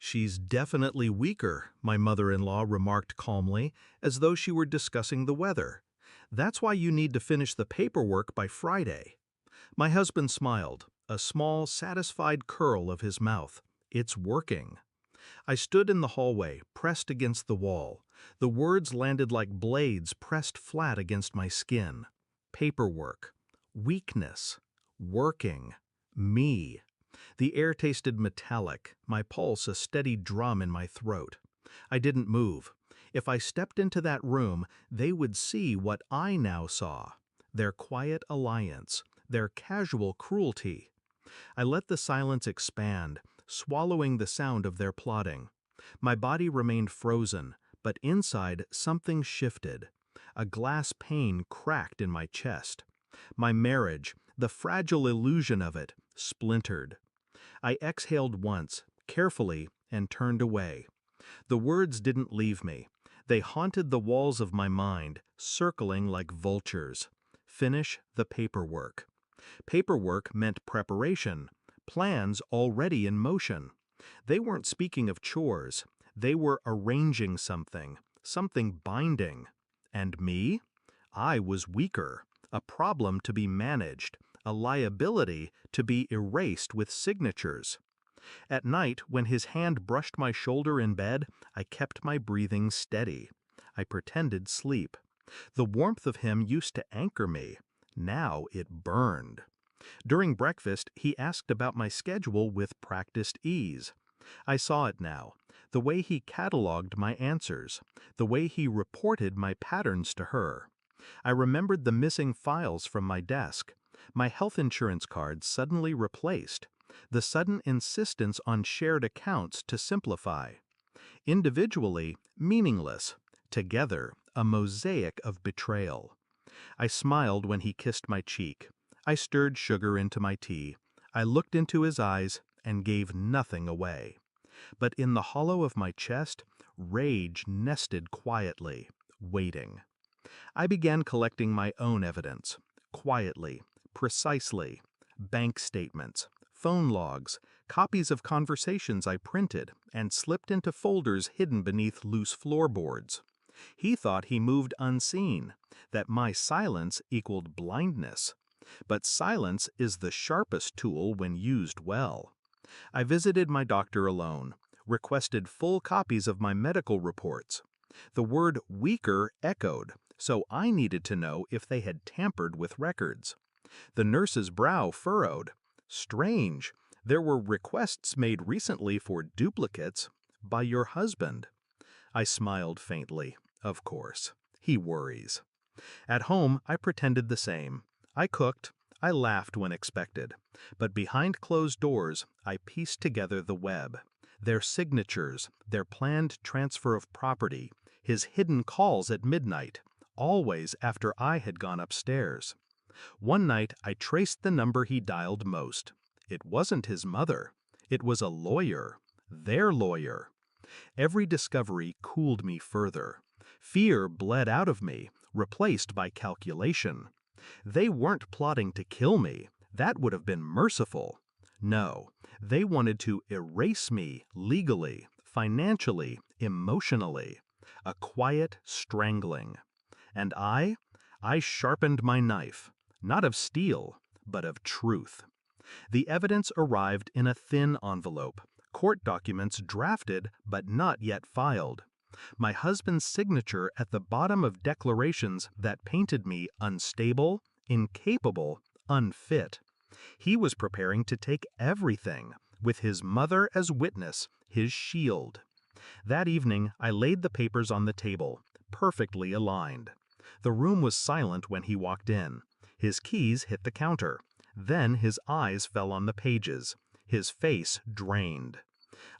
She's definitely weaker, my mother-in-law remarked calmly, as though she were discussing the weather. That's why you need to finish the paperwork by Friday. My husband smiled, a small, satisfied curl of his mouth. It's working. I stood in the hallway, pressed against the wall. The words landed like blades pressed flat against my skin. Paperwork. Weakness. Working. Me. The air tasted metallic, my pulse a steady drum in my throat. I didn't move. If I stepped into that room, they would see what I now saw. Their quiet alliance, their casual cruelty. I let the silence expand, swallowing the sound of their plotting. My body remained frozen, but inside something shifted. A glass pane cracked in my chest. My marriage, the fragile illusion of it, splintered. I exhaled once, carefully, and turned away. The words didn't leave me. They haunted the walls of my mind, circling like vultures. Finish the paperwork. Paperwork meant preparation, plans already in motion. They weren't speaking of chores. They were arranging something, something binding. And me? I was weaker, a problem to be managed, a liability to be erased with signatures. At night, when his hand brushed my shoulder in bed, I kept my breathing steady. I pretended sleep. The warmth of him used to anchor me. Now it burned. During breakfast, he asked about my schedule with practiced ease. I saw it now, the way he cataloged my answers, the way he reported my patterns to her. I remembered the missing files from my desk, my health insurance cards suddenly replaced, the sudden insistence on shared accounts to simplify. Individually, meaningless. Together, a mosaic of betrayal. I smiled when he kissed my cheek. I stirred sugar into my tea. I looked into his eyes and gave nothing away. But in the hollow of my chest, rage nested quietly, waiting. I began collecting my own evidence, quietly, precisely. Bank statements, phone logs, copies of conversations I printed and slipped into folders hidden beneath loose floorboards. He thought he moved unseen, that my silence equaled blindness. But silence is the sharpest tool when used well. I visited my doctor alone, requested full copies of my medical reports. The word weaker echoed, so I needed to know if they had tampered with records. The nurse's brow furrowed. Strange, there were requests made recently for duplicates by your husband. I smiled faintly. Of course, he worries. At home, I pretended the same. I cooked, I laughed when expected. But behind closed doors, I pieced together the web. Their signatures, their planned transfer of property, his hidden calls at midnight, always after I had gone upstairs. One night, I traced the number he dialed most. It wasn't his mother. It was a lawyer. Their lawyer. Every discovery cooled me further. Fear bled out of me, replaced by calculation. They weren't plotting to kill me. That would have been merciful. No, they wanted to erase me legally, financially, emotionally. A quiet strangling. And I sharpened my knife, not of steel, but of truth. The evidence arrived in a thin envelope, court documents drafted but not yet filed. My husband's signature at the bottom of declarations that painted me unstable, incapable, unfit. He was preparing to take everything, with his mother as witness, his shield. That evening, I laid the papers on the table, perfectly aligned. The room was silent when he walked in. His keys hit the counter. Then his eyes fell on the pages. His face drained.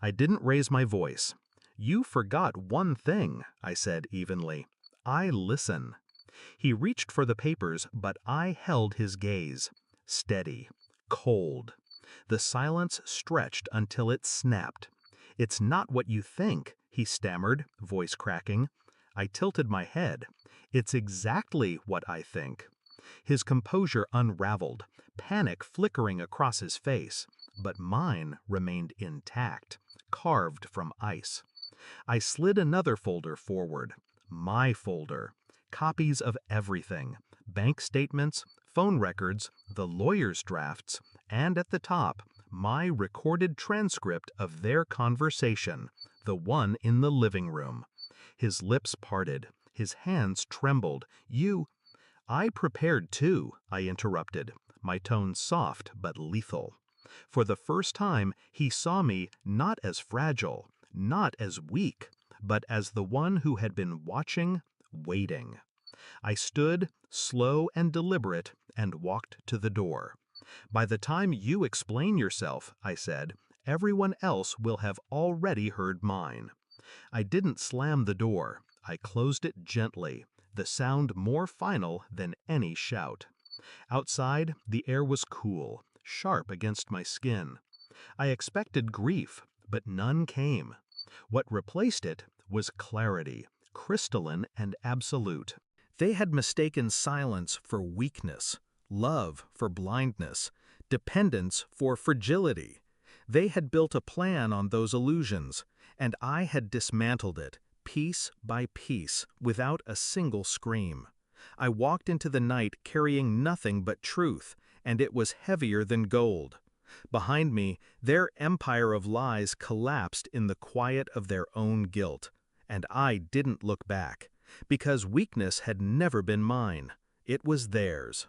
I didn't raise my voice. You forgot one thing, I said evenly. I listen. He reached for the papers, but I held his gaze. Steady. Cold. The silence stretched until it snapped. It's not what you think, he stammered, voice cracking. I tilted my head. It's exactly what I think. His composure unraveled, panic flickering across his face, but mine remained intact, carved from ice. I slid another folder forward. My folder. Copies of everything. Bank statements, phone records, the lawyer's drafts, and at the top, my recorded transcript of their conversation, the one in the living room. His lips parted. His hands trembled. I prepared too, I interrupted, my tone soft but lethal. For the first time, he saw me not as fragile, not as weak, but as the one who had been watching, waiting. I stood, slow and deliberate, and walked to the door. By the time you explain yourself, I said, everyone else will have already heard mine. I didn't slam the door. I closed it gently, the sound more final than any shout. Outside, the air was cool, sharp against my skin. I expected grief, but none came. What replaced it was clarity, crystalline and absolute. They had mistaken silence for weakness, love for blindness, dependence for fragility. They had built a plan on those illusions, and I had dismantled it, piece by piece, without a single scream. I walked into the night carrying nothing but truth, and it was heavier than gold. Behind me, their empire of lies collapsed in the quiet of their own guilt, and I didn't look back, because weakness had never been mine. It was theirs.